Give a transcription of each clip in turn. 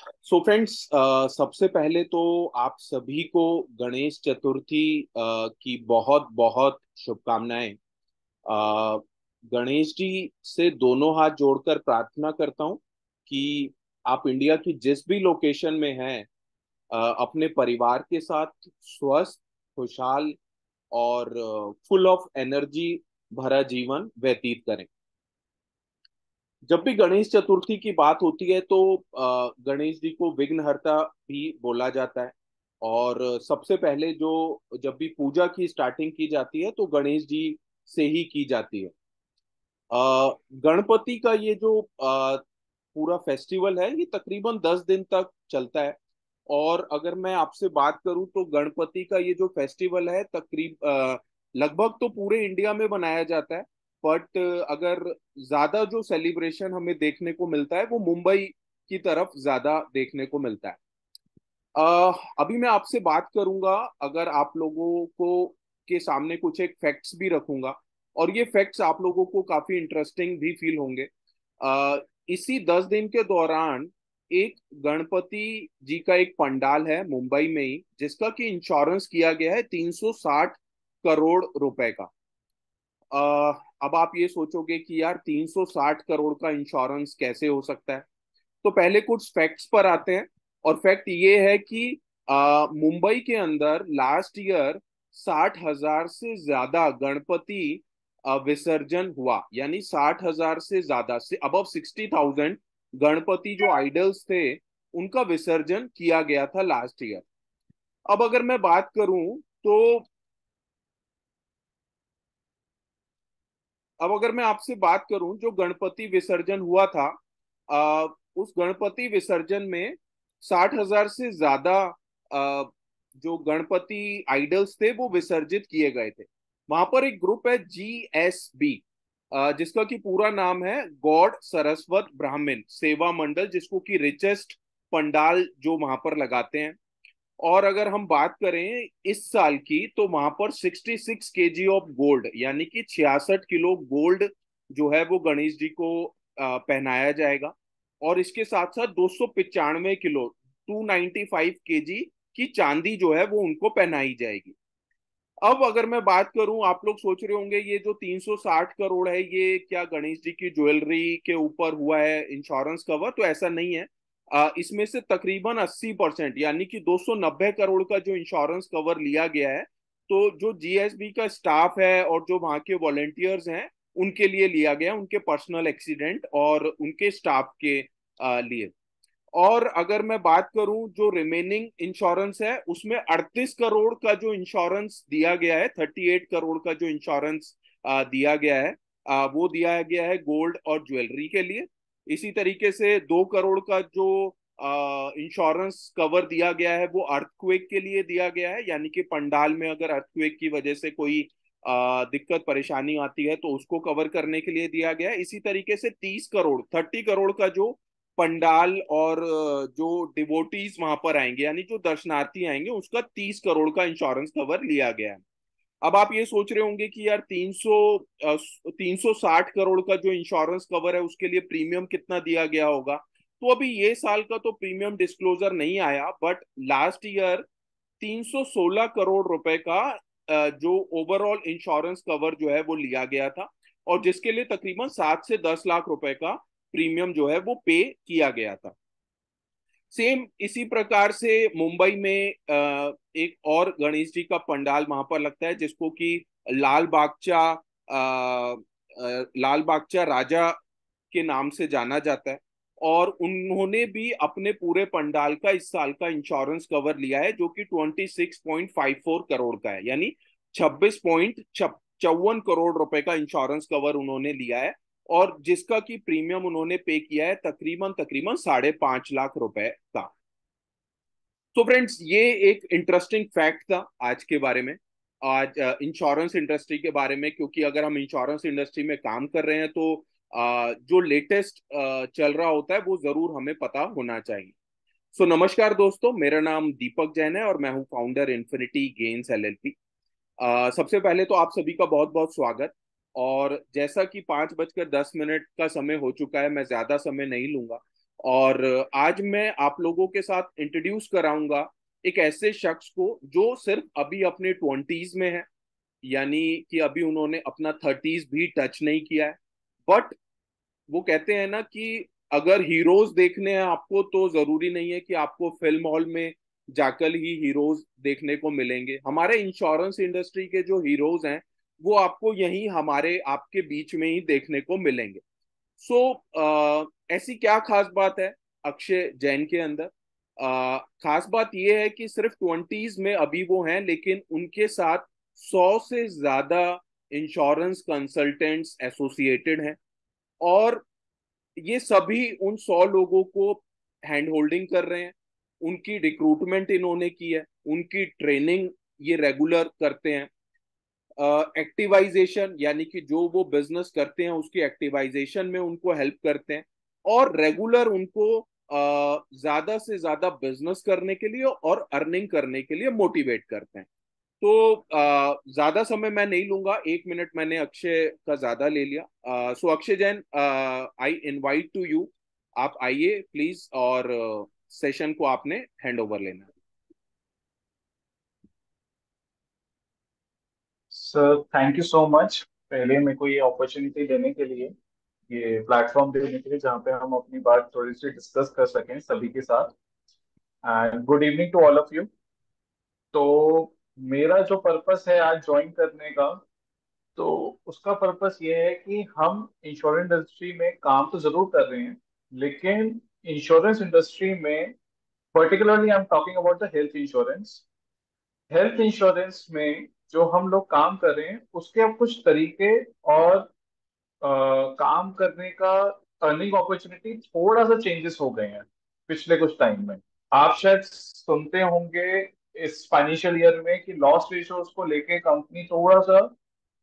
So friends, सबसे पहले तो आप सभी को गणेश चतुर्थी की बहुत बहुत शुभकामनाएं। अ, गणेश जी से दोनों हाथ जोड़कर प्रार्थना करता हूं कि आप इंडिया की जिस भी लोकेशन में हैं, अपने परिवार के साथ स्वस्थ, खुशहाल और फुल ऑफ एनर्जी भरा जीवन व्यतीत करें। जब भी गणेश चतुर्थी की बात होती है तो गणेश जी को विघ्नहर्ता भी बोला जाता है। और सबसे पहले जो जब भी पूजा की स्टार्टिंग की जाती है तो गणेश जी से ही की जाती है। गणपति का ये जो पूरा फेस्टिवल है ये तकरीबन 10 दिन तक चलता है। और अगर मैं आपसे बात करूं तो गणपति का ये जो फेस्टिवल है लगभग तो पूरे इंडिया में मनाया जाता है। बट अगर ज्यादा जो सेलिब्रेशन हमें देखने को मिलता है वो मुंबई की तरफ ज्यादा देखने को मिलता है। अभी मैं आपसे बात करूंगा, अगर आप लोगों को के सामने कुछ एक फैक्ट्स भी रखूंगा और ये फैक्ट्स आप लोगों को काफी इंटरेस्टिंग भी फील होंगे। अ, इसी 10 दिन के दौरान एक गणपति जी का एक पंडाल है मुंबई में ही जिसका कि इंश्योरेंस किया गया है 360 करोड़ रुपए का। अब आप ये सोचोगे कि यार 360 करोड़ का इंश्योरेंस कैसे हो सकता है। तो पहले कुछ फैक्ट्स पर आते हैं। और फैक्ट ये है कि मुंबई के अंदर लास्ट ईयर 60,000 से ज्यादा गणपति विसर्जन हुआ, यानी 60,000 से ज्यादा से अबव 60,000 गणपति जो आइडल्स थे उनका विसर्जन किया गया था लास्ट ईयर। अब अगर मैं बात करूं तो अब अगर मैं आपसे बात करूं जो गणपति विसर्जन हुआ था, आ, उस गणपति विसर्जन में 60,000 से ज्यादा आ, जो गणपति आइडल्स थे वो विसर्जित किए गए थे। वहां पर एक ग्रुप है GSB, जिसका कि पूरा नाम है गॉड सरस्वत ब्राह्मण सेवा मंडल, जिसको कि रिचेस्ट पंडाल जो वहां पर लगाते हैं। और अगर हम बात करें इस साल की तो वहां पर 66 kg ऑफ गोल्ड, यानी कि 66 किलो गोल्ड जो है वो गणेश जी को पहनाया जाएगा। और इसके साथ साथ 295 किलो 295 kg की चांदी जो है वो उनको पहनाई जाएगी। अब अगर मैं बात करूं, आप लोग सोच रहे होंगे ये जो 360 करोड़ है ये क्या गणेश जी की ज्वेलरी के ऊपर हुआ है इंश्योरेंस कवर? तो ऐसा नहीं है। इसमें से तकरीबन 80% यानी कि 290 करोड़ का जो इंश्योरेंस कवर लिया गया है तो जो GSB का स्टाफ है और जो वहां के वॉलेंटियर्स हैं उनके लिए लिया गया, उनके पर्सनल एक्सीडेंट और उनके स्टाफ के लिए। और अगर मैं बात करूं जो रिमेनिंग इंश्योरेंस है उसमें 38 करोड़ का जो इंश्योरेंस दिया गया है, 38 करोड़ का जो इंश्योरेंस दिया गया है, वो दिया गया है गोल्ड और ज्वेलरी के लिए। इसी तरीके से 2 करोड़ का जो इंश्योरेंस कवर दिया गया है वो अर्थक्वेक के लिए दिया गया है, यानी कि पंडाल में अगर अर्थक्वेक की वजह से कोई दिक्कत परेशानी आती है तो उसको कवर करने के लिए दिया गया है। इसी तरीके से 30 करोड़ 30 करोड़ का जो पंडाल और जो डिवोटीज वहां पर आएंगे यानी जो दर्शनार्थी आएंगे उसका 30 करोड़ का इंश्योरेंस कवर लिया गया है। अब आप ये सोच रहे होंगे कि यार 360 करोड़ का जो इंश्योरेंस कवर है उसके लिए प्रीमियम कितना दिया गया होगा? तो अभी ये साल का तो प्रीमियम डिस्क्लोजर नहीं आया, बट लास्ट ईयर 316 करोड़ रुपए का जो ओवरऑल इंश्योरेंस कवर जो है वो लिया गया था और जिसके लिए तकरीबन 7 से 10 लाख रुपए का प्रीमियम जो है वो पे किया गया था। सेम इसी प्रकार से मुंबई में एक और गणेश जी का पंडाल वहां पर लगता है जिसको कि लाल बागचा लाल बागचा राजा के नाम से जाना जाता है। और उन्होंने भी अपने पूरे पंडाल का इस साल का इंश्योरेंस कवर लिया है जो कि 26.54 करोड़ का है, यानी 26.54 करोड़ रुपए का इंश्योरेंस कवर उन्होंने लिया है। और जिसका की प्रीमियम उन्होंने पे किया है तकरीबन तकरीबन 5.5 लाख रुपए का। तो फ्रेंड्स, ये एक इंटरेस्टिंग फैक्ट था आज के बारे में, आज इंश्योरेंस इंडस्ट्री के बारे में, क्योंकि अगर हम इंश्योरेंस इंडस्ट्री में काम कर रहे हैं तो जो लेटेस्ट चल रहा होता है वो जरूर हमें पता होना चाहिए। सो नमस्कार दोस्तों, मेरा नाम दीपक जैन है और मैं हूं फाउंडर इन्फिनिटी गेन्स LLP। सबसे पहले तो आप सभी का बहुत बहुत स्वागत। और जैसा कि 5:10 का समय हो चुका है, मैं ज्यादा समय नहीं लूंगा और आज मैं आप लोगों के साथ इंट्रोड्यूस कराऊंगा एक ऐसे शख्स को जो सिर्फ अभी अपने ट्वेंटीज में है, यानी कि अभी उन्होंने अपना थर्टीज भी टच नहीं किया है। बट वो कहते हैं ना कि अगर हीरोज देखने हैं आपको तो जरूरी नहीं है कि आपको फिल्म हॉल में जाकर ही हीरोज देखने को मिलेंगे। हमारे इंश्योरेंस इंडस्ट्री के जो हीरोज हैं वो आपको यहीं हमारे आपके बीच में ही देखने को मिलेंगे। ऐसी क्या खास बात है अक्षय जैन के अंदर? खास बात यह है कि सिर्फ ट्वेंटीज में अभी वो हैं, लेकिन उनके साथ 100 से ज्यादा इंश्योरेंस कंसल्टेंट्स एसोसिएटेड हैं। और ये सभी उन 100 लोगों को हैंड होल्डिंग कर रहे हैं। उनकी रिक्रूटमेंट इन्होंने की है, उनकी ट्रेनिंग ये रेगुलर करते हैं। एक्टिवाइजेशन यानी कि जो वो बिजनेस करते हैं उसकी एक्टिवाइजेशन में उनको हेल्प करते हैं, और रेगुलर उनको ज्यादा से ज्यादा बिजनेस करने के लिए और अर्निंग करने के लिए मोटिवेट करते हैं। तो ज्यादा समय मैं नहीं लूंगा, 1 मिनट मैंने अक्षय का ज्यादा ले लिया। So Akshay Jain, I invite to you, आप आइए प्लीज, और सेशन को आपने हैंड ओवर लेना है। Sir thank you so much, पहले मेरे को ये अपॉर्चुनिटी देने के लिए, ये प्लेटफॉर्म देने के लिए जहाँ पे हम अपनी बात थोड़ी सी डिस्कस कर सकें सभी के साथ। And good evening to all of you. तो मेरा जो पर्पस है आज ज्वाइन करने का, तो उसका पर्पस ये है कि हम इंश्योरेंस इंडस्ट्री में काम तो जरूर कर रहे हैं, लेकिन इंश्योरेंस इंडस्ट्री में particularly I am talking about the health insurance. Health insurance में जो हम लोग काम कर रहे हैं उसके अब कुछ तरीके और काम करने का अर्निंग अपॉर्चुनिटी थोड़ा सा चेंजेस हो गए हैं पिछले कुछ टाइम में। आप शायद सुनते होंगे इस फाइनेंशियल ईयर में कि लॉस रेशियोज को लेके कंपनी थोड़ा सा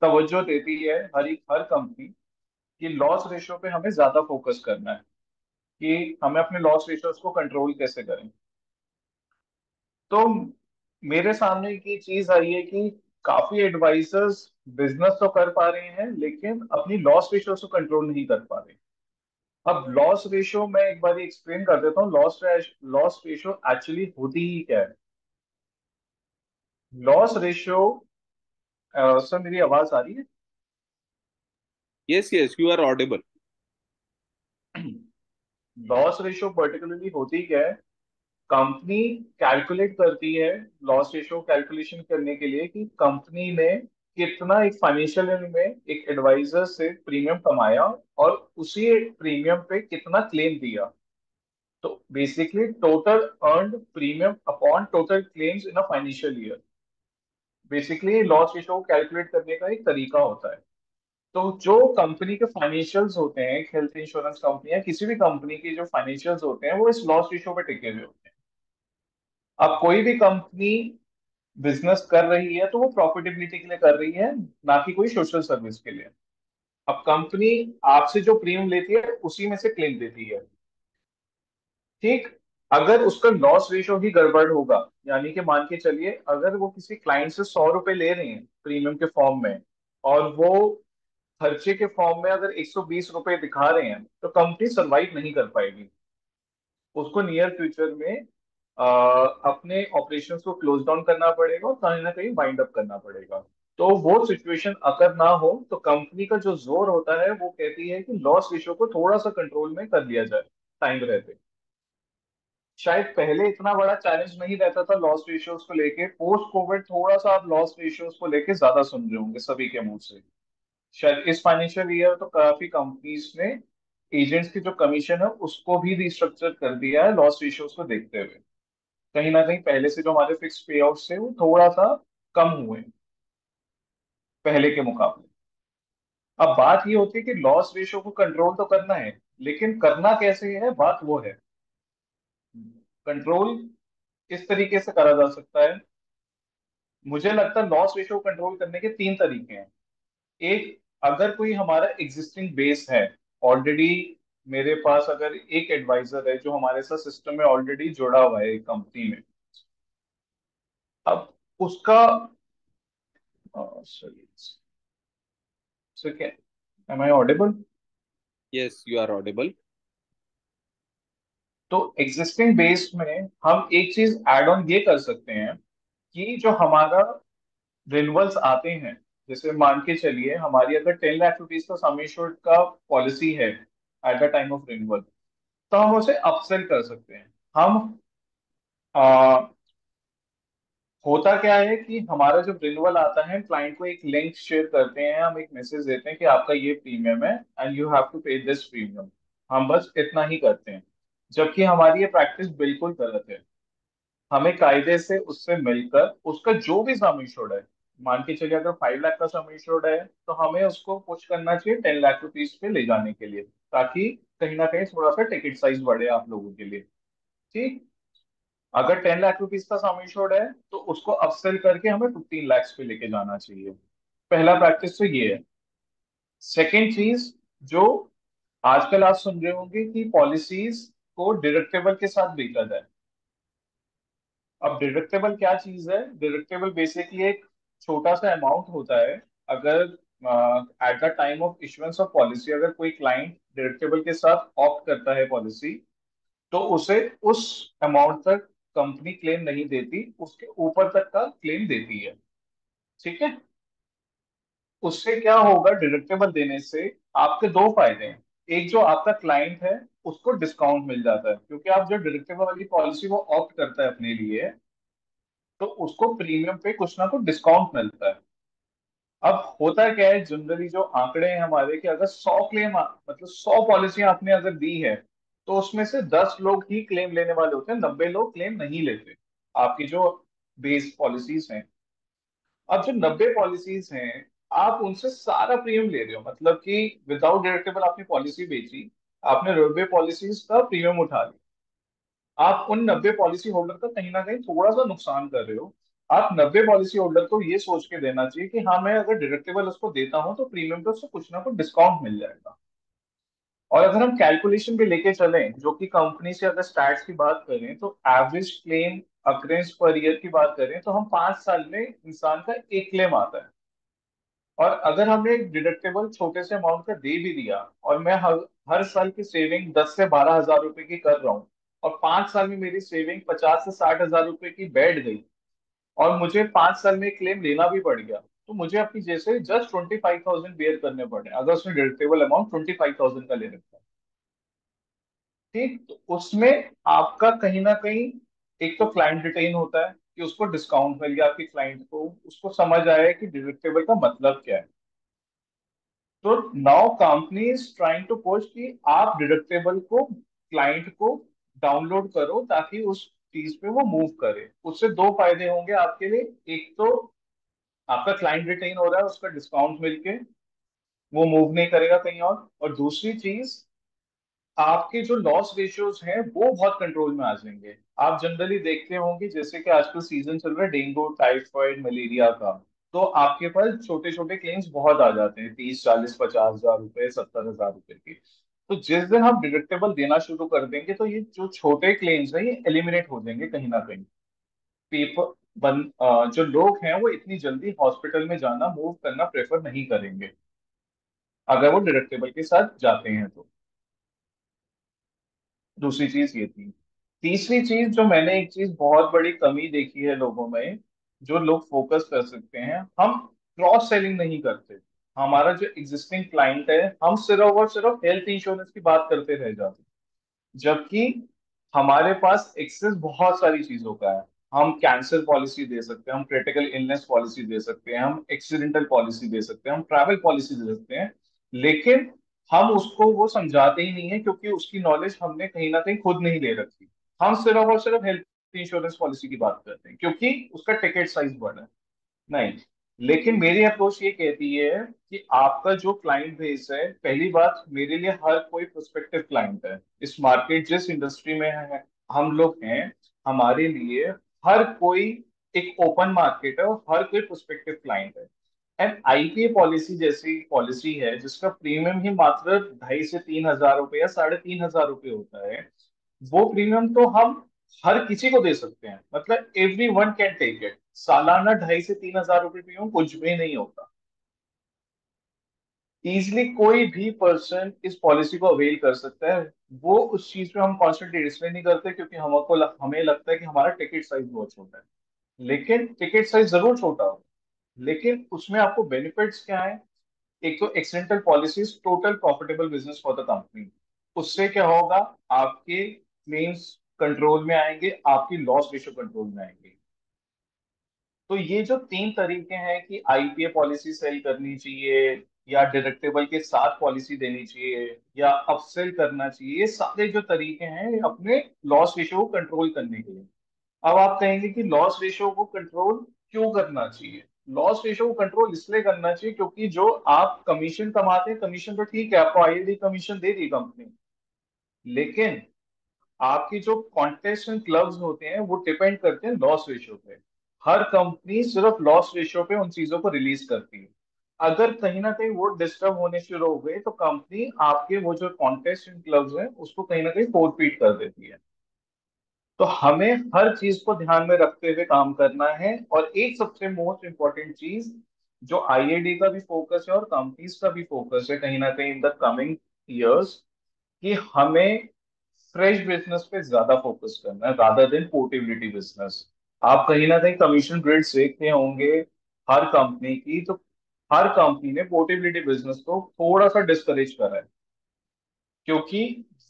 तवज्जो देती है, हर कंपनी, कि लॉस रेशियो पे हमें ज्यादा फोकस करना है, कि हमें अपने लॉस रेशियोज को कंट्रोल कैसे करें। तो मेरे सामने की चीज आई है कि काफी एडवाइजर्स बिजनेस तो कर पा रहे हैं लेकिन अपनी लॉस रेशियो को कंट्रोल नहीं कर पा रहे। अब लॉस रेशियो मैं एक बार एक्सप्लेन कर देता हूँ, लॉस रेशियो एक्चुअली होती ही क्या है। लॉस रेशियो, सर मेरी आवाज आ रही yes yes, you are audible. है? लॉस रेशियो पर्टिकुलरली होती क्या है? कंपनी कैलकुलेट करती है लॉस रेशियो कैलकुलेशन करने के लिए कि कंपनी ने कितना एक फाइनेंशियल ईयर में एक एडवाइजर से प्रीमियम कमाया और उसी प्रीमियम पे कितना क्लेम दिया। तो basically total earned premium upon total claims in a financial year, basically loss ratio को कैलकुलेट करने का एक तरीका होता है। तो जो कंपनी के फाइनेंशियल्स होते हैं, हेल्थ इंश्योरेंस कंपनी या किसी भी कंपनी के जो फाइनेंशियल्स होते हैं वो इस लॉस रेशियो पे टिके हुए होते हैं। अब कोई भी कंपनी बिजनेस कर रही है तो वो प्रॉफिटेबिलिटी के लिए कर रही है, ना कि कोई सोशल सर्विस के लिए। अब कंपनी आपसे जो प्रीमियम लेती है उसी में से क्लेम देती है, ठीक। अगर उसका लॉस रेशियो ही गड़बड़ होगा, यानी कि मान के चलिए अगर वो किसी क्लाइंट से 100 रुपए ले रहे हैं प्रीमियम के फॉर्म में और वो खर्चे के फॉर्म में अगर 120 रुपए दिखा रहे हैं, तो कंपनी सरवाइव नहीं कर पाएगी। उसको नियर फ्यूचर में अपने ऑपरेशंस को क्लोज डाउन करना पड़ेगा और कहीं ना कहीं वाइंड अप करना पड़ेगा। तो वो सिचुएशन अगर ना हो तो कंपनी का जो जोर होता है वो कहती है कि लॉस रेशियो को थोड़ा सा कंट्रोल में कर लिया जाए टाइम रहते। शायद पहले इतना बड़ा चैलेंज नहीं रहता था लॉस रेशियोज को लेके, पोस्ट कोविड थोड़ा सा आप लॉस रेशियोज को लेके ज्यादा सुन रहे होंगे सभी के मुंह से। शायद इस फाइनेंशियल ईयर तो काफी कंपनीज ने एजेंट्स की जो कमीशन है उसको भी रिस्ट्रक्चर कर दिया है लॉस रेशियोज को देखते हुए। कहीं ना कहीं पहले से जो हमारे फिक्स पे आउट थे वो थोड़ा सा कम हुए पहले के मुकाबले। अब बात ये होती है कि लॉस रेशियो को कंट्रोल तो करना है, लेकिन करना कैसे है, बात वो है। कंट्रोल किस तरीके से करा जा सकता है? मुझे लगता है लॉस रेशियो कंट्रोल करने के तीन तरीके हैं। एक, अगर कोई हमारा एग्जिस्टिंग बेस है ऑलरेडी, मेरे पास अगर एक एडवाइजर है जो हमारे साथ सिस्टम में ऑलरेडी जुड़ा हुआ है एक कंपनी में, अब उसका सॉरी सो क्या, am I audible? Yes, you are audible. तो एग्जिस्टिंग बेस में हम एक चीज ऐड ऑन ये कर सकते हैं कि जो हमारा रिन्यूअल्स आते हैं, जैसे मान के चलिए हमारी अगर 10 लाख रुपीज का सम एश्योर्ड का पॉलिसी है at the time of renewal, तो हम उसे अपसेल कर सकते हैं। हम होता क्या है कि हमारा जब रिन्यूअल आता है, क्लाइंट को एक लिंक शेयर करते हैं, हम एक मैसेज देते हैं कि आपका ये प्रीमियम है एंड यू हैव टू पे दिस प्रीमियम। हम बस इतना ही करते हैं, जबकि हमारी ये प्रैक्टिस बिल्कुल गलत है। हमें कायदे से उससे मिलकर उसका जो भी सम इंश्योर्ड है, मान के चलिए अगर 5 लाख का सम इंश्योर्ड है, तो हमें उसको पुश करना चाहिए 10 लाख रुपीज पे ले जाने के लिए, ताकि कहीं ना कहीं थोड़ा सा टिकट साइज बढ़े आप लोगों के लिए। ठीक। अगर 10 लाख रुपीज का सम इंश्योर्ड है, तो उसको अपसेल करके हमें 15 लैक्स पे लेके जाना चाहिए। पहला प्रैक्टिस तो ये है। सेकेंड चीज, जो आजकल आप सुन रहे होंगे कि पॉलिसीज को डिडक्टेबल के साथ बेचा जाए। अब डिडक्टेबल क्या चीज है? डिडक्टेबल बेसिकली एक छोटा सा अमाउंट होता है। अगर at the time of issuance of policy अगर कोई क्लाइंट डिडक्टेबल के साथ ऑप्ट करता है पॉलिसी, तो उसे उस अमाउंट तक कंपनी क्लेम नहीं देती, उसके ऊपर तक का क्लेम देती है। ठीक है। उससे क्या होगा? डिडक्टेबल देने से आपके दो फायदे हैं। एक, जो आपका क्लाइंट है उसको डिस्काउंट मिल जाता है, क्योंकि आप जो डिडक्टेबल वाली पॉलिसी वो ऑप्ट करता है अपने लिए, तो उसको प्रीमियम पे कुछ ना कुछ डिस्काउंट मिलता है। अब होता क्या है, जनरली जो आंकड़े हैं हमारे, कि अगर 100 क्लेम मतलब 100 पॉलिसियां आपने अगर दी है, तो उसमें से 10 लोग ही क्लेम लेने वाले होते हैं, 90 लोग क्लेम नहीं लेते आपकी जो बेस पॉलिसीज हैं। अब जो 90 पॉलिसीज हैं, आप उनसे सारा प्रीमियम ले रहे हो, मतलब कि विदाउट डिडक्टेबल आपने पॉलिसी बेची, आपने 90 पॉलिसीज का प्रीमियम उठा लिया। आप उन 90 पॉलिसी होल्डर का कहीं ना कहीं थोड़ा सा नुकसान कर रहे हो। आप 90 पॉलिसी होल्डर को ये सोच के देना चाहिए कि हाँ, मैं अगर डिडक्टेबल उसको देता हूँ तो प्रीमियम पे उसको कुछ ना कुछ डिस्काउंट मिल जाएगा। और अगर हम कैलकुलेशन पे लेके चलें, जो कि कंपनी से अगर स्टैट्स की बात करें, तो average claim occurrence per year की बात करें, तो हम 5 साल में इंसान का एक क्लेम आता है। और अगर हमने एक डिडक्टेबल छोटे से अमाउंट का दे भी दिया, और मैं हर साल की सेविंग 10 से 12 हजार रुपए की कर रहा हूँ, और 5 साल में मेरी सेविंग 50 से 60 हजार रुपए की बैठ गई, और मुझे 5 साल में क्लेम लेना भी पड़ गया, तो मुझे अपनी जैसे जस्ट 25,000 बेयर करने पड़े, अगर उसने डिडक्टेबल अमाउंट 25,000 का ले रखा है। ठीक। तो उसमें आपका कहीं ना कहीं एक तो क्लाइंट रिटेन होता है, कि उसको डिस्काउंट मिल गया, आपके क्लाइंट को उसको समझ आया है कि डिडक्टेबल का मतलब क्या है। तो now company is trying to push कि आप डिडक्टेबल को क्लाइंट को डाउनलोड करो, ताकि उस चीज पे वो मूव करे। उससे दो फायदे होंगे आपके लिए। एक तो आपका क्लाइंट रिटेन हो रहा है, उसका डिस्काउंट मिलके वो मूव नहीं करेगा कहीं और दूसरी चीज, आपके जो लॉस रेशियोज हैं वो बहुत कंट्रोल में आ जाएंगे। आप जनरली देखते होंगे, जैसे कि आजकल सीजन चल रहा है डेंगू, टाइफाइड, मलेरिया का, तो आपके पास छोटे छोटे क्लेम्स बहुत आ जाते हैं, 30, 40, 50 हजार रुपए, 70 हजार रुपए के। तो जिस दिन हम डिडक्टेबल देना शुरू कर देंगे, तो ये जो छोटे क्लेम्स हैं ये एलिमिनेट हो जाएंगे कहीं ना कहीं। पेपर जो लोग हैं वो इतनी जल्दी हॉस्पिटल में जाना, मूव करना प्रेफर नहीं करेंगे, अगर वो डिडक्टेबल के साथ जाते हैं तो। दूसरी चीज ये थी। तीसरी चीज, जो मैंने एक चीज बहुत बड़ी कमी देखी है लोगों में, जो लोग फोकस कर सकते हैं, हम क्रॉस सेलिंग नहीं करते। हमारा जो एग्जिस्टिंग क्लाइंट है, हम सिर्फ और सिर्फ हेल्थ इंश्योरेंस की बात करते रह जाते हैं, जबकि हमारे पास एक्सेस बहुत सारी चीजों का है। हम कैंसर पॉलिसी दे सकते हैं, हम क्रिटिकल इलनेस पॉलिसी दे सकते हैं, हम एक्सीडेंटल पॉलिसी दे सकते हैं, हम ट्रैवल पॉलिसी दे सकते हैं। लेकिन हम उसको वो समझाते ही नहीं है, क्योंकि उसकी नॉलेज हमने कहीं ना कहीं खुद नहीं ले रखी। हम सिर्फ और सिर्फ हेल्थ इंश्योरेंस पॉलिसी की बात करते हैं, क्योंकि उसका टिकट साइज बड़ा है। नहीं। लेकिन मेरी अप्रोच ये कहती है कि आपका जो क्लाइंट बेस है, पहली बात, मेरे लिए हर कोई प्रोस्पेक्टिव क्लाइंट है। इस मार्केट जिस इंडस्ट्री में है हम लोग हैं, हमारे लिए हर कोई एक ओपन मार्केट है, और हर कोई प्रोस्पेक्टिव क्लाइंट है। एंड आईपीए पॉलिसी जैसी पॉलिसी है जिसका प्रीमियम ही मात्र 2,500 से 3,000 रुपये या 3,500 रुपये होता है, वो प्रीमियम तो हम हर किसी को दे सकते हैं, मतलब everyone can take it. सालाना 2,500 से 3,000 रुपये प्रीमियम कुछ भी नहीं होता। इजिली कोई भी पर्सन इस पॉलिसी को अवेल कर सकता है। वो उस चीज पे हम कॉन्सेंट्रेट इसलिए नहीं करते क्योंकि हमें लगता है कि हमारा टिकट साइज बहुत छोटा है। लेकिन टिकट साइज जरूर छोटा हो, लेकिन उसमें आपको बेनिफिट्स क्या है? एक तो accidental policies, total profitable business for the company. उससे क्या होगा? आपके क्लेम्स कंट्रोल में आएंगे, आपकी लॉस रेशियो कंट्रोल में आएंगे। तो ये जो तीन तरीके हैं कि आईपीए पॉलिसी सेल करनी चाहिए, या डिडक्टेबल के साथ पॉलिसी देनी चाहिए, या अपसेल करना चाहिए, ये सारे जो तरीके हैं ये अपने लॉस रेशियो को कंट्रोल करने के लिए। अब आप कहेंगे कि लॉस रेशियो को कंट्रोल क्यों करना चाहिए? लॉस रेशियो को कंट्रोल इसलिए करना चाहिए क्योंकि जो आप कमीशन कमाते हैं, कमीशन तो ठीक है, आपको आईएडी कमीशन दे दी कंपनी, लेकिन आपकी जो कॉन्टेस्ट क्लब्स होते हैं वो डिपेंड करते हैं लॉस रेशियो पे। हर कंपनी सिर्फ लॉस रेशियो पे उन चीजों को रिलीज करती है। अगर कहीं ना कहीं वो डिस्टर्ब होने शुरू हो गए तो कंपनी आपके वो जो कॉन्टेस्ट क्लब्स हैं उसको कहीं ना कहीं फोरफीट कर देती है। तो हमें हर चीज को ध्यान में रखते हुए काम करना है। और एक सबसे मोस्ट इम्पोर्टेंट चीज जो आईएडी का भी फोकस है और कंपनीज का भी फोकस है कहीं ना कहीं इन द कमिंग ईयर्स, कि हमें फ्रेश बिजनेस पे ज्यादा फोकस करना है रादर देन पोर्टेबिलिटी बिजनेस। आप कहीं ना कहीं कमीशन ग्रिड्स देखते होंगे हर कंपनी की, तो हर कंपनी ने पोर्टेबिलिटी बिजनेस को थोड़ा सा डिस्करेज करा है, क्योंकि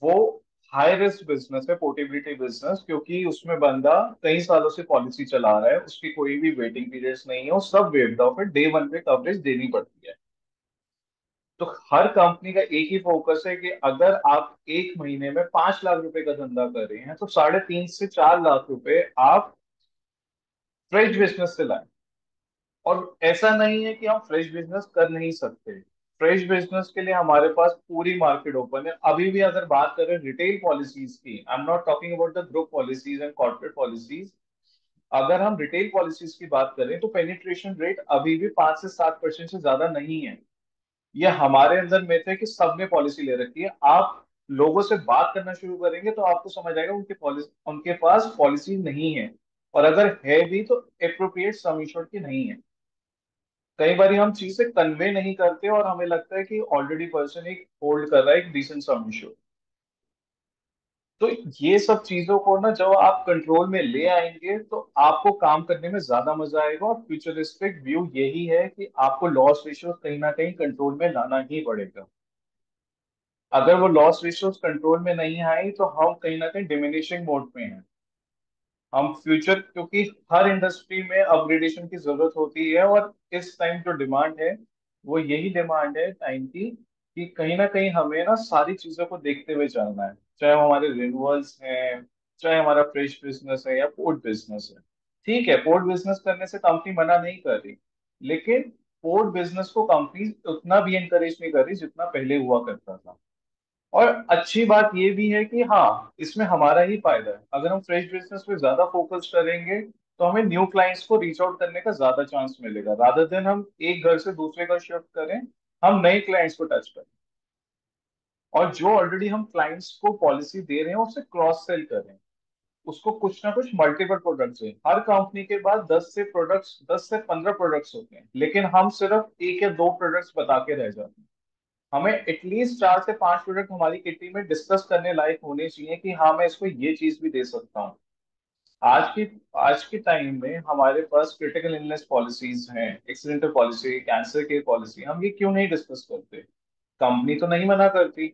वो हाई रिस्क बिजनेस है पोर्टेबिलिटी बिजनेस, क्योंकि उसमें बंदा कई सालों से पॉलिसी चला रहा है, उसकी कोई भी वेटिंग पीरियड्स नहीं है, वो सब वेव्ड ऑफ है, डे वन पे कवरेज देनी पड़ती है। तो हर कंपनी का एक ही फोकस है कि अगर आप एक महीने में 5 लाख रुपए का धंधा कर रहे हैं तो 3.5 से 4 लाख रुपए आप फ्रेश बिजनेस से लाएं। और ऐसा नहीं है कि हम फ्रेश बिजनेस कर नहीं सकते। फ्रेश बिजनेस के लिए हमारे पास पूरी मार्केट ओपन है। अभी भी अगर बात करें रिटेल पॉलिसीज की, I am not talking about the group policies and corporate policies, अगर हम रिटेल पॉलिसीज की बात करें तो पेनिट्रेशन रेट अभी भी 5 से 7% से ज्यादा नहीं है। ये हमारे अंदर में थे कि सबने पॉलिसी ले रखी है। आप लोगों से बात करना शुरू करेंगे तो आपको समझ आएगा उनके पॉलिसी, उनके पास पॉलिसी नहीं है, और अगर है भी तो एप्रोप्रिएट सम एश्योर्ड की नहीं है। कई बार हम चीजें कन्वे नहीं करते और हमें लगता है कि ऑलरेडी पर्सन एक होल्ड कर रहा है एक डिसेंट सम एश्योर्ड। तो ये सब चीजों को ना जब आप कंट्रोल में ले आएंगे तो आपको काम करने में ज्यादा मजा आएगा। और फ्यूचरिस्टिक व्यू यही है कि आपको लॉस रेशियो कहीं ना कहीं कंट्रोल में लाना ही पड़ेगा। अगर वो लॉस रेशियोज कंट्रोल में नहीं आई तो हम कहीं ना कहीं डिमिनिशिंग मोड में हैं। हम फ्यूचर, क्योंकि हर इंडस्ट्री में अपग्रेडेशन की जरूरत होती है, और इस टाइम जो डिमांड है वो यही डिमांड है टाइम की, कि कहीं ना कहीं हमें ना सारी चीजों को देखते हुए चलना है, चाहे वो हमारे रिन्यूअल्स हैं, चाहे हमारा फ्रेश बिजनेस है या पोर्ट बिजनेस है। ठीक है, पोर्ट बिजनेस करने से कंपनी मना नहीं कर रही, लेकिन पोर्ट बिजनेस को कंपनी उतना भी एनकरेज नहीं कर रही जितना पहले हुआ करता था। और अच्छी बात ये भी है कि हाँ, इसमें हमारा ही फायदा है। अगर हम फ्रेश बिजनेस पे ज्यादा फोकस करेंगे तो हमें न्यू क्लाइंट्स को रीच आउट करने का ज्यादा चांस मिलेगा, रादर देन हम एक घर से दूसरे का शिफ्ट करें, हम नए क्लाइंट्स को टच करें। और जो ऑलरेडी हम क्लाइंट्स को पॉलिसी दे रहे हैं उससे क्रॉस सेल करें, उसको कुछ ना कुछ मल्टीपल प्रोडक्ट्स हैं। हर कंपनी के पास 10 से 15 प्रोडक्ट्स होते हैं, लेकिन हम सिर्फ एक या दो प्रोडक्ट्स बता के रह जाते हैं। हमें एटलीस्ट 4 से 5 प्रोडक्ट हमारी किटी में डिस्कस करने लायक होने चाहिए कि हाँ मैं इसको ये चीज भी दे सकता हूँ। आज की आज के टाइम में हमारे पास क्रिटिकल इलनेस पॉलिसीज हैं, accidental policy, cancer care policy, हम ये क्यों नहीं डिस्कस करते? कंपनी तो नहीं मना करती,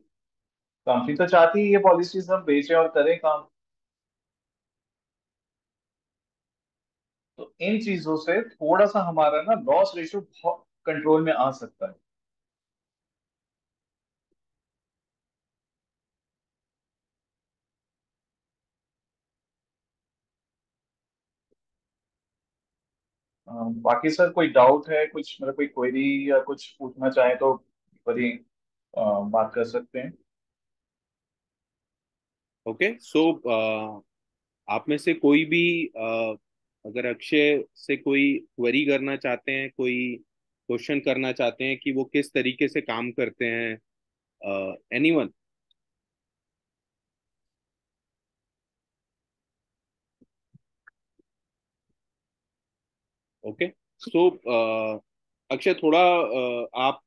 कंपनी तो चाहती है ये पॉलिसीज हम बेचें और करें काम। तो इन चीजों से थोड़ा सा हमारा ना लॉस रेशियो कंट्रोल में आ सकता है। बाकी सर कोई डाउट है, कुछ मतलब कोई क्वेरी या कुछ पूछना चाहे तो बड़ी बात कर सकते हैं। ओके, सो आप में से कोई भी अगर अक्षय से कोई क्वेरी करना चाहते हैं, कोई क्वेश्चन करना चाहते हैं कि वो किस तरीके से काम करते हैं, एनीवन? ओके, सो अक्षय, थोड़ा आप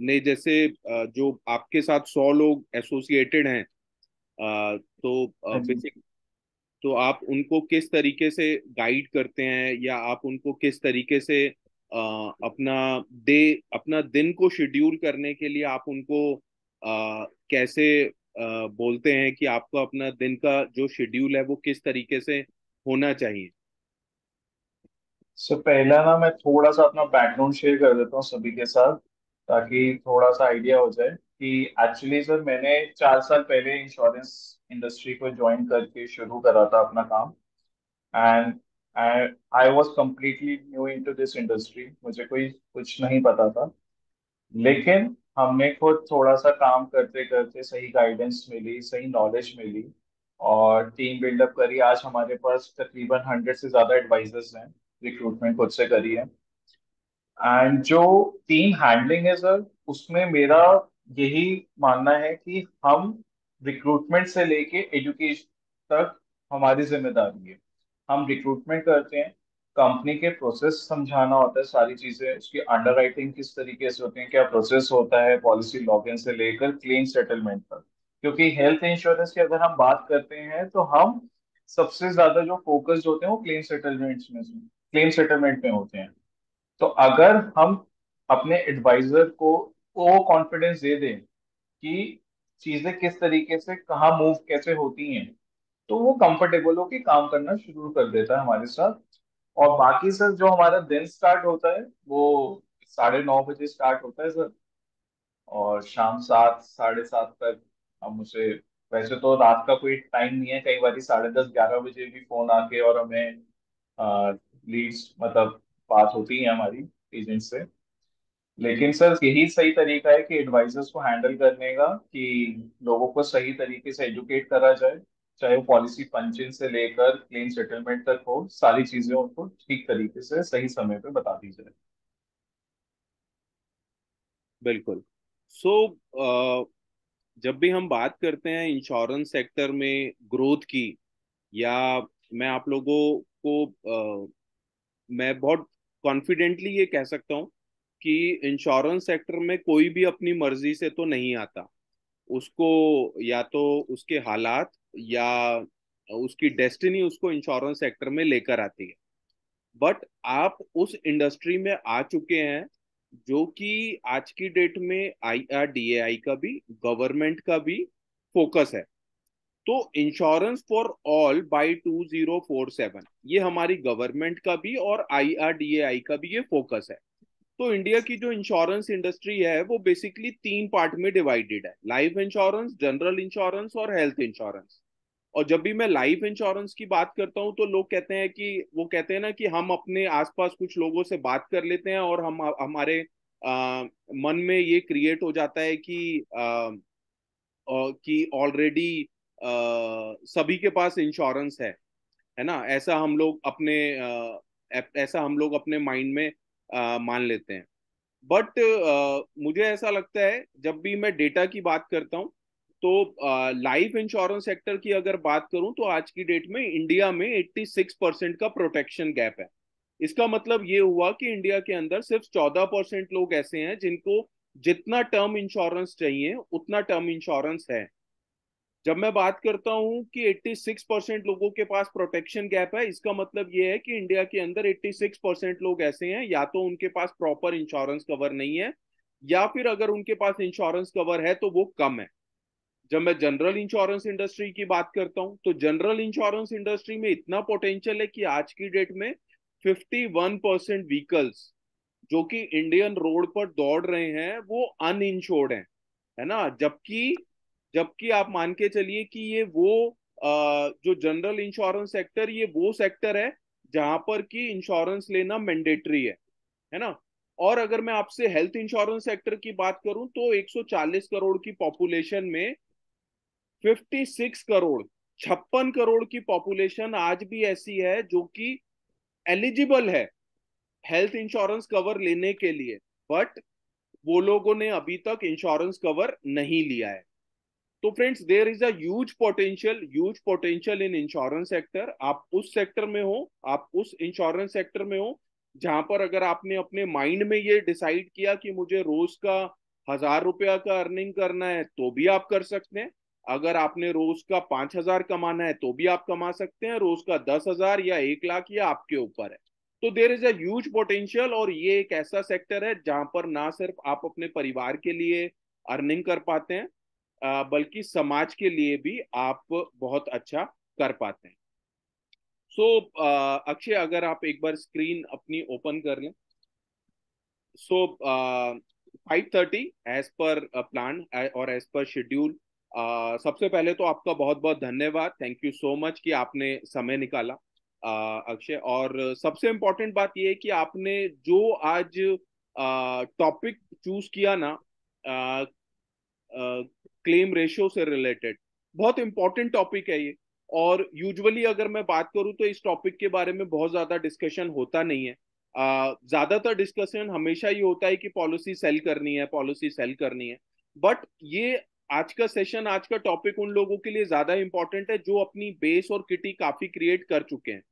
ने जैसे जो आपके साथ 100 लोग एसोसिएटेड हैं, तो हाँ जी। बेसिक, तो आप उनको किस तरीके से गाइड करते हैं, या आप उनको किस तरीके से अपना डे अपना दिन को शेड्यूल करने के लिए आप उनको कैसे बोलते हैं कि आपको अपना दिन का जो शेड्यूल है वो किस तरीके से होना चाहिए? सो पहला ना मैं थोड़ा सा अपना बैकग्राउंड शेयर कर देता हूँ सभी के साथ, ताकि थोड़ा सा आइडिया हो जाए कि एक्चुअली सर मैंने 4 साल पहले इंश्योरेंस इंडस्ट्री को ज्वाइन करके शुरू करा था अपना काम। And I was completely new into this industry, मुझे कोई कुछ नहीं पता था। लेकिन हमने खुद थोड़ा सा काम करते करते सही गाइडेंस मिली, सही नॉलेज मिली, और टीम बिल्डअप करी। आज हमारे पास तकरीबन 100 से ज्यादा एडवाइजर्स हैं, रिक्रूटमेंट खुद से करी है। एंड जो टीम हैंडलिंग है सर, उसमें मेरा यही मानना है कि हम रिक्रूटमेंट से लेके एजुकेशन तक हमारी जिम्मेदारी है। हम रिक्रूटमेंट करते हैं, कंपनी के प्रोसेस समझाना होता है, सारी चीजें उसकी अंडरराइटिंग किस तरीके से होती है, क्या प्रोसेस होता है, पॉलिसी लॉगिन से लेकर क्लेम सेटलमेंट तक। क्योंकि हेल्थ इंश्योरेंस की अगर हम बात करते हैं तो हम सबसे ज्यादा जो फोकस्ड होते हैं वो क्लेम सेटलमेंट में होते हैं। तो अगर हम अपने एडवाइजर को वो कॉन्फिडेंस दे दें कि चीजें किस तरीके से कहाँ मूव कैसे होती हैं, तो वो कंफर्टेबल होकर काम करना शुरू कर देता है हमारे साथ। और बाकी सर जो हमारा दिन स्टार्ट होता है वो 9:30 बजे स्टार्ट होता है सर, और शाम 7 साढ़े 7 तक हम उसे, वैसे तो रात का कोई टाइम नहीं है, कई बार 10:30 11 बजे भी फोन आके और हमें लीड्स मतलब बात होती है हमारी एजेंट से। लेकिन सर यही सही तरीका है कि एडवाइजर्स को हैंडल करने का, कि लोगों को सही तरीके से एजुकेट करा जाए, चाहे वो पॉलिसी पंचिंग से लेकर क्लेम सेटलमेंट तक हो, सारी चीजें उनको ठीक तरीके से सही समय पे बता दी जाए। बिल्कुल। सो जब भी हम बात करते हैं इंश्योरेंस सेक्टर में ग्रोथ की, या मैं आप लोगों को मैं बहुत कॉन्फिडेंटली ये कह सकता हूँ कि इंश्योरेंस सेक्टर में कोई भी अपनी मर्जी से तो नहीं आता। उसको या तो उसके हालात या उसकी डेस्टिनी उसको इंश्योरेंस सेक्टर में लेकर आती है। बट आप उस इंडस्ट्री में आ चुके हैं जो कि आज की डेट में IRDAI का भी, गवर्नमेंट का भी फोकस है। तो इंश्योरेंस फॉर ऑल बाय 2047, ये हमारी गवर्नमेंट का भी और IRDAI का भी ये फोकस है। तो इंडिया की जो इंश्योरेंस इंडस्ट्री है वो बेसिकली 3 पार्ट में डिवाइडेड है: लाइफ इंश्योरेंस, जनरल इंश्योरेंस और हेल्थ इंश्योरेंस। और जब भी मैं लाइफ इंश्योरेंस की बात करता हूँ तो लोग कहते हैं कि वो कहते हैं ना कि हम अपने आसपास कुछ लोगों से बात कर लेते हैं और हम हमारे मन में ये क्रिएट हो जाता है कि ऑलरेडी सभी के पास इंश्योरेंस है ना। ऐसा हम लोग अपने माइंड में मान लेते हैं। बट मुझे ऐसा लगता है जब भी मैं डेटा की बात करता हूँ तो लाइफ इंश्योरेंस सेक्टर की अगर बात करूं तो आज की डेट में इंडिया में 86% का प्रोटेक्शन गैप है। इसका मतलब ये हुआ कि इंडिया के अंदर सिर्फ 14% लोग ऐसे हैं जिनको जितना टर्म इंश्योरेंस चाहिए उतना टर्म इंश्योरेंस है। जब मैं बात करता हूं कि 86% लोगों के पास प्रोटेक्शन गैप है, इसका मतलब ये है कि इंडिया के अंदर 86% लोग ऐसे हैं या तो उनके पास प्रॉपर इंश्योरेंस कवर नहीं है, या फिर अगर उनके पास इंश्योरेंस कवर है तो वो कम है। जब मैं जनरल इंश्योरेंस इंडस्ट्री की बात करता हूं तो जनरल इंश्योरेंस इंडस्ट्री में इतना पोटेंशियल है कि आज की डेट में 51% व्हीकल्स जो कि इंडियन रोड पर दौड़ रहे हैं वो अनइंश्योर्ड हैं, है ना। जबकि जबकि आप मान के चलिए कि ये वो जो जनरल इंश्योरेंस सेक्टर, ये वो सेक्टर है जहां पर कि इंश्योरेंस लेना मैंडेटरी है ना। और अगर मैं आपसे हेल्थ इंश्योरेंस सेक्टर की बात करूं तो 140 करोड़ की पॉपुलेशन में 56 करोड़, 56 करोड़ की पॉपुलेशन आज भी ऐसी है जो कि एलिजिबल है हेल्थ इंश्योरेंस कवर लेने के लिए, बट वो लोगों ने अभी तक इंश्योरेंस कवर नहीं लिया है। तो friends, there is a huge potential in insurance sector. आप उस सेक्टर में हो, आप उस इंश्योरेंस सेक्टर में हो जहां पर अगर आपने अपने माइंड में ये डिसाइड किया कि मुझे रोज का 1,000 रुपया का अर्निंग करना है तो भी आप कर सकते हैं। अगर आपने रोज का 5,000 कमाना है तो भी आप कमा सकते हैं, रोज का 10,000 या 1 लाख, या आपके ऊपर है। तो there is a huge potential, और ये एक ऐसा सेक्टर है जहां पर ना सिर्फ आप अपने परिवार के लिए अर्निंग कर पाते हैं, बल्कि समाज के लिए भी आप बहुत अच्छा कर पाते हैं। सो अक्षय, अगर आप एक बार स्क्रीन अपनी ओपन कर लें। सो 5:30 एज पर प्लान और एज पर शेड्यूल। सबसे पहले तो आपका बहुत बहुत धन्यवाद, थैंक यू सो मच कि आपने समय निकाला अक्षय। और सबसे इम्पोर्टेंट बात यह है कि आपने जो आज टॉपिक चूज किया ना, क्लेम रेशियो से रिलेटेड, बहुत इंपॉर्टेंट टॉपिक है ये। और यूजुअली अगर मैं बात करूं तो इस टॉपिक के बारे में बहुत ज्यादा डिस्कशन होता नहीं है। ज्यादातर डिस्कशन हमेशा ये होता है कि पॉलिसी सेल करनी है, पॉलिसी सेल करनी है। बट ये आज का सेशन, आज का टॉपिक उन लोगों के लिए ज्यादा इंपॉर्टेंट है जो अपनी बेस और किटी काफी क्रिएट कर चुके हैं,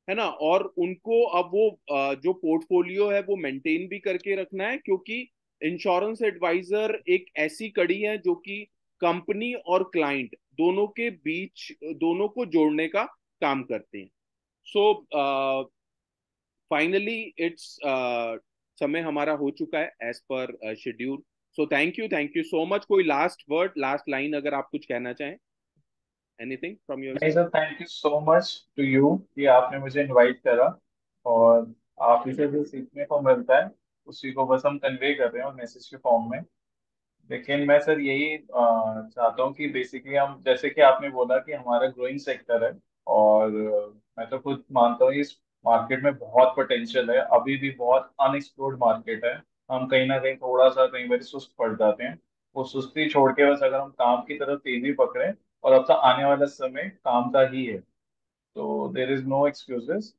है ना। और उनको अब वो जो पोर्टफोलियो है वो मेंटेन भी करके रखना है, क्योंकि इंश्योरेंस एडवाइजर एक ऐसी कड़ी है जो कि कंपनी और क्लाइंट दोनों के बीच, दोनों को जोड़ने का काम करते हैं। सो फाइनली इट्स समय हमारा हो चुका है as per schedule. So thank you so much. कोई लास्ट वर्ड, लास्ट लाइन अगर आप कुछ कहना चाहें, एनीथिंग फ्रॉम योर नहीं side. Sir, thank you so much to you कि आपने मुझे इनवाइट करा। और आप इसे जो सीखने को मिलता है उसी को बस हम कन्वे कर रहे हैं और मैसेज के फॉर्म में। लेकिन मैं सर यही चाहता हूँ कि बेसिकली हम, जैसे कि आपने बोला कि हमारा ग्रोइंग सेक्टर है, और मैं तो खुद मानता हूँ इस मार्केट में बहुत पोटेंशियल है, अभी भी बहुत अनएक्सप्लोर्ड मार्केट है। हम कहीं ना कहीं थोड़ा सा कई बार सुस्त पड़ जाते हैं। वो सुस्ती छोड़ के बस अगर हम काम की तरफ तेजी पकड़े, और अब तक आने वाला समय काम का ही है, तो there is no excuses,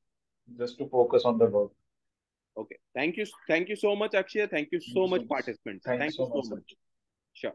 just to focus on the work. Okay. Thank you so much, Akshay. Thank you thank so you so much, much. participants. Thank you Thank you so so much sir. much. Sure.